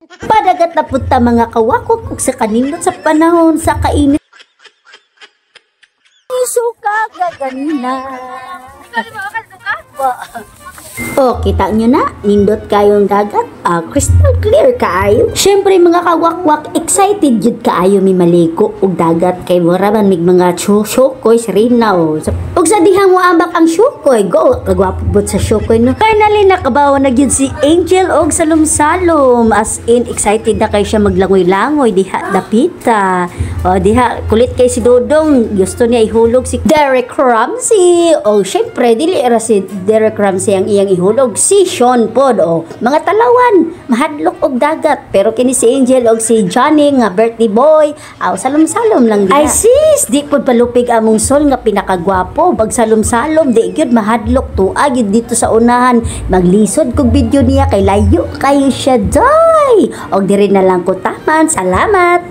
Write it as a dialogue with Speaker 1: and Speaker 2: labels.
Speaker 1: Padagat na punta mga kawakok ug sa kanindot sa panahon sa kainit. Suka gaganina. Oh, kita nyo na, nindot kayong dagat. Crystal clear kaayo. Syempre mga kawakwak, excited jud kaayo mi maligo og dagat kay mura man mig mga syokoy sa rinaw. Ug sa dihang mo ambak ang syokoy, go kagwapo bot sa syokoy no. Finally nakabaw na gyud si Angel og salom-salom. As in excited na kay siya maglangoy-langoy diha dapita. O diha kulit kay si Dodong, gusto niya ihulog si Derek Ramsey. O syempre dili ra si Derek Ramsey ang iyang ihulog, si Sean pod. O mga talawan mahadlok og dagat, pero kini si Angel og si Johnny nga birthday boy aw salom-salom lang diha. Ay sis, di pod palupig among sol nga pinakagwapo pag salom-salom, di gyud mahadlok tuag gyud dito sa unahan. Maglisod kog video niya kay layo kayo siya day. Og diri na lang ko taman. Salamat.